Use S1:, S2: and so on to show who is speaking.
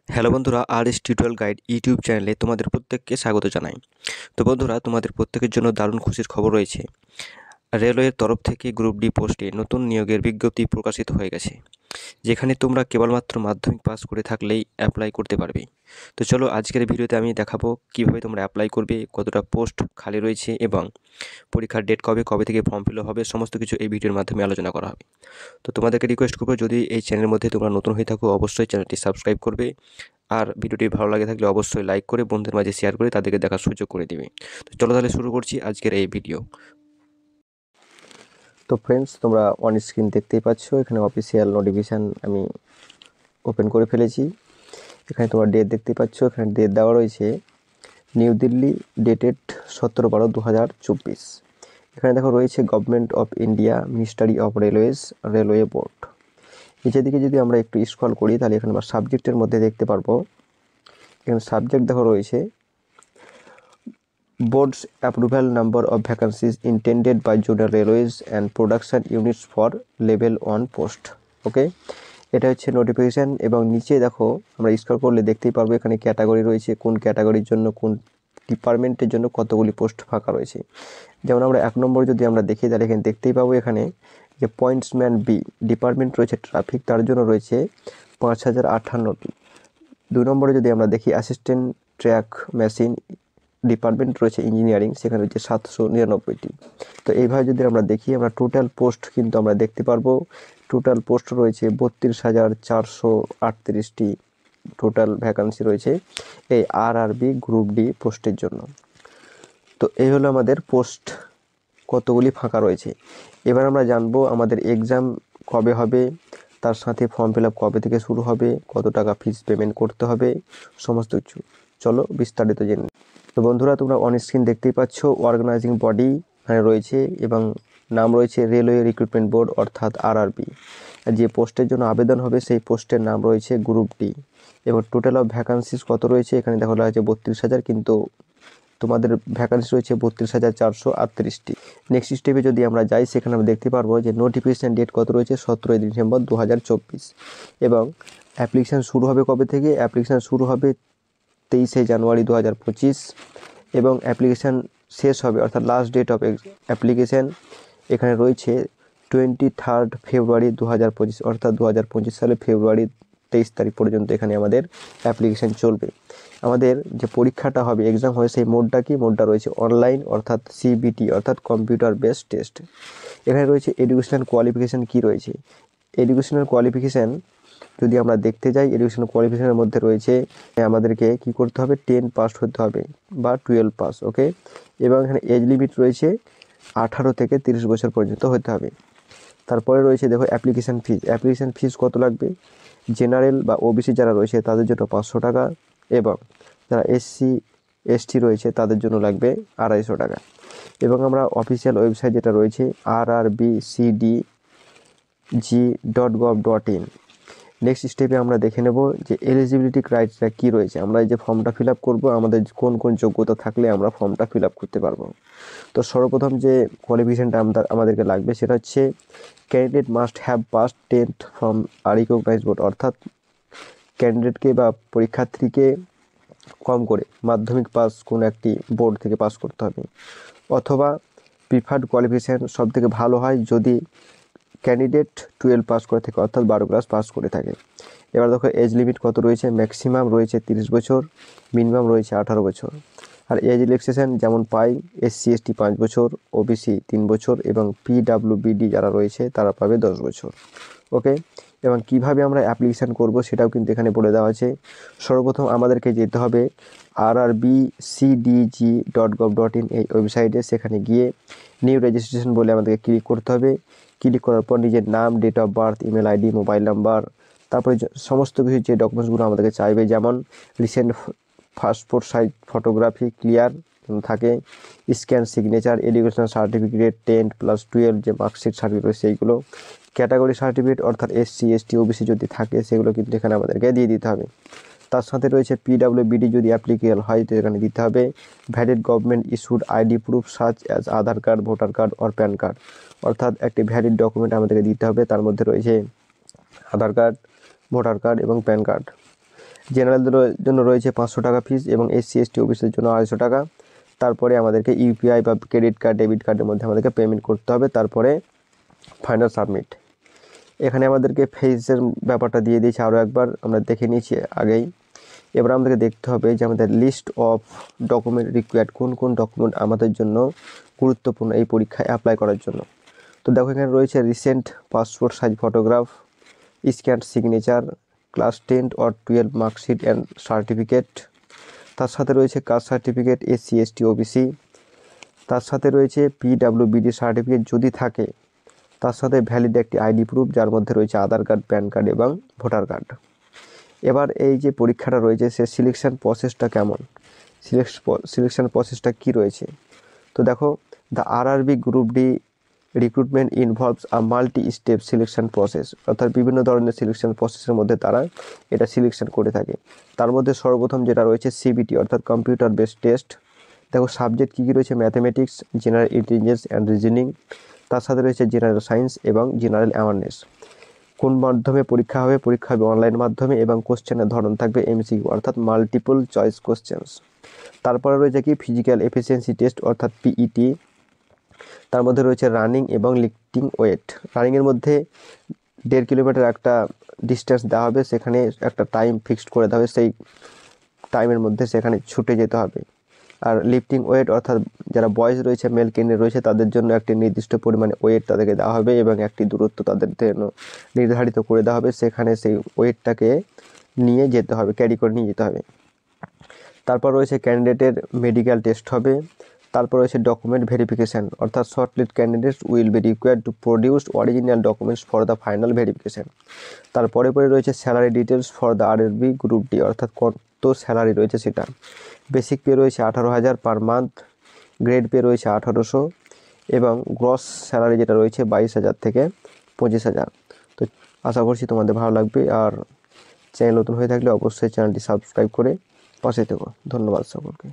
S1: Hello বন্ধুরা, আর.এস tutorial guide YouTube চ্যানেলে তোমাদের প্রত্যেককে স্বাগত জানাই। তো বন্ধুরা, তোমাদের প্রত্যেকের জন্য দারুণ খুশির খবর রয়েছে। রেলওয়ের তরফ থেকে গ্রুপ ডি পোস্টে নতুন নিয়োগের বিজ্ঞপ্তি প্রকাশিত হয়ে গেছে, যেখানে তোমরা কেবলমাত্র মাধ্যমিক পাস করে থাকলেই অ্যাপ্লাই করতে পারবে। তো চলো আজকের ভিডিওতে আমি দেখাবো কিভাবে তোমরা অ্যাপ্লাই করবে, কতটা পোস্ট খালি রয়েছে এবং পরীক্ষার ডেট কবে থেকে ফর্ম ফিল হবে, সমস্ত কিছু এই ভিডিওর মাধ্যমে আলোচনা করা হবে। তো তোমাদেরকে রিকোয়েস্ট করবো, যদি এই চ্যানেলের মধ্যে তোমরা নতুন হয়ে থাকো অবশ্যই চ্যানেলটি সাবস্ক্রাইব করবে, আর ভিডিওটি ভালো লাগে থাকলে অবশ্যই লাইক করে বন্ধুদের মাঝে শেয়ার করে তাদেরকে দেখার সুযোগ করে দিবে। তো চলো তাহলে শুরু করছি আজকের এই ভিডিও। তো ফ্রেন্ডস, তোমরা অন স্ক্রিন দেখতেই পাচ্ছ, এখানে অফিসিয়াল নোটিফিকেশান আমি ওপেন করে ফেলেছি। এখানে তোমরা ডেট দেখতে পাচ্ছ, এখানে ডেট দেওয়া রয়েছে নিউ দিল্লি, ডেটেড 17/12/2024। এখানে দেখো রয়েছে government of India, ministry of railways, railway board. নিচের দিকে যদি আমরা একটু স্ক্রল করি তাহলে এখানে আমরা সাবজেক্টের মধ্যে দেখতে পারবো, এখানে সাবজেক্ট দেখো রয়েছে board's approval number of vacancies intended by junior railways and production units for level 1 post. ওকে, এটা হচ্ছে নোটিফিকেশান। এবং নিচে দেখো আমরা স্ক্রল করলে দেখতেই পারবো এখানে ক্যাটাগরি রয়েছে, কোন ক্যাটাগরির জন্য কোন ডিপার্টমেন্টের জন্য কতগুলি পোস্ট ফাঁকা রয়েছে। যেমন আমরা 1 নম্বর যদি আমরা দেখি তাহলে এখানে দেখতেই পাবো এখানে যে পয়েন্টসম্যান বি ডিপার্টমেন্ট রয়েছে ট্রাফিক, তার জন্য রয়েছে 5058টি। 2 নম্বরে যদি আমরা দেখি অ্যাসিস্ট্যান্ট ট্র্যাক মেশিন ডিপার্টমেন্ট রয়েছে ইঞ্জিনিয়ারিং, সেখানে রয়েছে 799টি। তো এইভাবে যদি আমরা দেখি আমরা টোটাল পোস্ট কিন্তু আমরা দেখতে পারবো, টোটাল পোস্ট রয়েছে 32,438টি টোটাল ভ্যাকান্সি রয়েছে এই আরআরবি গ্রুপ ডি পোস্টের জন্য। তো এই হলো আমাদের পোস্ট কতগুলি ফাঁকা রয়েছে। এবার আমরা জানবো আমাদের এক্সাম কবে হবে, তার সাথে ফর্ম ফিল আপ কবে থেকে শুরু হবে, কত টাকা ফিস পেমেন্ট করতে হবে, সমস্ত কিছু চলো বিস্তারিত জেনে। তো বন্ধুরা, তোমরা অন স্ক্রিন দেখতেই পাচ্ছ অর্গানাইজিং বডি এখানে রয়েছে এবং নাম রয়েছে রেলওয়ে রিক্রুটমেন্ট বোর্ড অর্থাৎ আরআরবি। যে পোস্টের জন্য আবেদন হবে সেই পোস্টের নাম রয়েছে গ্রুপ ডি। এবং টোটাল অফ ভ্যাকান্সিস কত রয়েছে, এখানে দেখো লেখা আছে 32,000, কিন্তু তোমাদের ভ্যাকান্সি রয়েছে 32,438টি। নেক্সট স্টেপে যদি আমরা যাই সেখানে আমরা দেখতে পারবো যে নোটিফিকেশান ডেট কত রয়েছে 17 ডিসেম্বর 2024। এবং অ্যাপ্লিকেশান শুরু হবে কবে থেকে, অ্যাপ্লিকেশান শুরু হবে 23 জানুয়ারি 2025 এবং অ্যাপ্লিকেশান শেষ হবে অর্থাৎ লাস্ট ডেট অফ অ্যাপ্লিকেশান এখানে রয়েছে 23 ফেব্রুয়ারি 2025, অর্থাৎ 2025 সালে ফেব্রুয়ারি 23 তারিখ পর্যন্ত এখানে আমাদের অ্যাপ্লিকেশান চলবে। আমাদের যে পরীক্ষাটা হবে, এক্সাম হয়, সেই মোডটা কি, মোডটা রয়েছে অনলাইন অর্থাৎ সিবিটি অর্থাৎ কম্পিউটার বেসড টেস্ট। এখানে রয়েছে এডুকেশনাল কোয়ালিফিকেশান কি রয়েছে। এডুকেশনাল কোয়ালিফিকেশান যদি আমরা দেখতে যাই, এডুকেশনাল কোয়ালিফিকেশানের মধ্যে রয়েছে আমাদেরকে কি করতে হবে, 10 পাস হতে হবে বা 12 পাস। ওকে, এবং এখানে এজ লিমিট রয়েছে 18 থেকে 30 বছর পর্যন্ত হতে হবে। তারপরে রয়েছে দেখো অ্যাপ্লিকেশান ফিজ। অ্যাপ্লিকেশান ফিজ কত লাগবে, জেনারেল বা ওবিসি যারা রয়েছে তাদের জন্য 500 টাকা এবং যারা এসসি এসটি রয়েছে তাদের জন্য লাগবে 250 টাকা। এবং আমরা অফিসিয়াল ওয়েবসাইট যেটা রয়েছে rrbcdg.gov.in, নেক্সট স্টেপে আমরা দেখে নেব যে এলিজিবিলিটি ক্রাইটেরিয়া কী রয়েছে। আমরা এই যে ফর্মটা ফিল আপ করবো, আমাদের কোন কোন যোগ্যতা থাকলে আমরা ফর্মটা ফিল আপ করতে পারবো। তো সর্বপ্রথম যে কোয়ালিফিকেশানটা আমাদেরকে লাগবে সেটা হচ্ছে candidate must have pass 10th from a recognized board, অর্থাৎ ক্যান্ডিডেটকে বা পরীক্ষার্থীকে কম করে মাধ্যমিক পাস কোনো একটি বোর্ড থেকে পাস করতে হবে, অথবা প্রিফার্ড কোয়ালিফিকেশান সব থেকে ভালো হয় যদি ক্যান্ডিডেট 12 পাস করে থাকে অর্থাৎ 12 ক্লাস পাস করে থাকে। এবার দেখো এজ লিমিট কত রয়েছে, ম্যাক্সিমাম রয়েছে 30 বছর, মিনিমাম রয়েছে 18 বছর। আর এজ রিল্যাক্সেশন যেমন পাই এসসি এসটি 5 বছর, ওবিসি 3 বছর এবং পিডাব্লিউবিডি যারা রয়েছে তারা পাবে 10 বছর। ওকে, এবং কিভাবে আমরা অ্যাপ্লিকেশান করব সেটাও কিন্তু এখানে বলে দেওয়া আছে। সর্বপ্রথম আমাদেরকে যেতে হবে rrbcdg.gov.in এই ওয়েবসাইটে, সেখানে গিয়ে নিউ রেজিস্ট্রেশন বলে আমাদেরকে ক্লিক করতে হবে। ক্লিক করার পর নিজের নাম, date of birth, email ID, mobile number, তারপরে সমস্ত কিছু যে ডকুমেন্টসগুলো আমাদেরকে চাইবে, যেমন recent passport size photography clear থাকে, স্ক্যান সিগনেচার, এডুকেশনাল সার্টিফিকেট 10 + 12 যে মার্কশিট সার্টিফিকেট সেইগুলো, ক্যাটাগরি সার্টিফিকেট অর্থাৎ এসসি এসটি ওবিসি যদি থাকে সেগুলো কিন্তু এখানে আমাদেরকে দিয়ে দিতে হবে। তার সাথে রয়েছে পিডাব্লিউবিডি যদি অ্যাপ্লিকেবল হয় তো এখানে দিতে হবে valid government issued ID proof such as Aadhaar card, voter card or pan card, অর্থাৎ একটি ভ্যালিড ডকুমেন্ট আমাদেরকে দিতে হবে, তার মধ্যে রয়েছে আধার কার্ড, ভোটার কার্ড এবং প্যান কার্ড। জেনারেলদের জন্য রয়েছে 500 টাকা ফিস এবং SC ST অফিসের জন্য 250 টাকা। তারপরে আমাদেরকে ইউপিআই বা ক্রেডিট কার্ড ডেবিট কার্ডের মধ্যে আমাদেরকে পেমেন্ট করতে হবে, তারপরে ফাইনাল সাবমিট। এখানে আমাদেরকে ফেজের ব্যাপারটা দিয়ে দিয়েছে আরও একবার, আমরা দেখে নিয়েছি আগেই। এবার আমাদেরকে দেখতে হবে যে আমাদের লিস্ট অফ ডকুমেন্ট রিকোয়ার্ড, কোন কোন ডকুমেন্ট আমাদের জন্য গুরুত্বপূর্ণ এই পরীক্ষায় অ্যাপ্লাই করার জন্য। তো দেখো এখানে রয়েছে recent passport size photograph, scan signature, class 10 or 12 marksheet and certificate, তার সাথে রয়েছে caste certificate SC ST OBC, তার সাথে রয়েছে PWBD সার্টিফিকেট যদি থাকে, তার সাথে ভ্যালিড একটি আইডি প্রুফ যার মধ্যে রয়েছে আধার কার্ড, প্যান কার্ড এবং ভোটার কার্ড। এবার এই যে পরীক্ষাটা রয়েছে সে সিলেকশন প্রসেসটা কেমন, সিলেকশন প্রসেসটা কি রয়েছে। তো দেখো, the RRB group D recruitment involves a multi step selection process, অর্থাৎ বিভিন্ন ধরনের সিলেকশন প্রসেসের মধ্যে তারা এটা সিলেকশন করে থাকে। তার মধ্যে সর্বপ্রথম যেটা রয়েছে CBT অর্থাৎ কম্পিউটার বেসড টেস্ট। দেখো সাবজেক্ট কী কী রয়েছে, mathematics, general intelligence and reasoning, তার সাথে রয়েছে জেনারেল সায়েন্স এবং জেনারেল অ্যাওয়ারনেস। কোন মাধ্যমে পরীক্ষা হবে, পরীক্ষা হবে অনলাইন মাধ্যমে এবং কোশ্চেনের ধরন থাকবে MCQ অর্থাৎ মাল্টিপল চয়েস কোশ্চেন্স। তারপরে রয়েছে কি ফিজিক্যাল এফিসিয়েন্সি টেস্ট অর্থাৎ PET, তার মধ্যে রয়েছে রানিং এবং লিফটিং ওয়েট। রানিংয়ের মধ্যে 1.5 কিলোমিটার একটা ডিস্টেন্স দেওয়া হবে, সেখানে একটা টাইম ফিক্সড করে দেওয়া হবে, সেই টাইমের মধ্যে সেখানে ছুটে যেতে হবে। আর লিফটিং ওয়েট অর্থাৎ যারা বয়েজ রয়েছে, মেল ক্যান্ডিডেট রয়েছে, তাদের জন্য একটি নির্দিষ্ট পরিমাণে ওয়েট তাদেরকে দেওয়া হবে এবং একটি দূরত্ব তাদের জন্য নির্ধারিত করে দেওয়া হবে, সেখানে সেই ওয়েটটাকে নিয়ে যেতে হবে, ক্যারি করে নিয়ে যেতে হবে। তারপর রয়েছে ক্যান্ডিডেটের মেডিকেল টেস্ট হবে। তারপর রয়েছে ডকুমেন্ট ভেরিফিকেশান অর্থাৎ shortlist candidates will be required to produce original documents for the final verification. তারপরে রয়েছে salary details for the RRB group D অর্থাৎ কত স্যালারি রয়েছে সেটা। বেসিক পে রয়েছে 18,000 পার মান্থ, গ্রেড পে রয়েছে 1800 এবং গ্রস স্যালারি যেটা রয়েছে 22,000 থেকে 25,000। তো আশা করছি তোমাদের ভালো লাগবে, আর চ্যানেল নতুন হয়ে থাকলে অবশ্যই চ্যানেলটি সাবস্ক্রাইব করে পাশে থেকো। ধন্যবাদ সকলকে।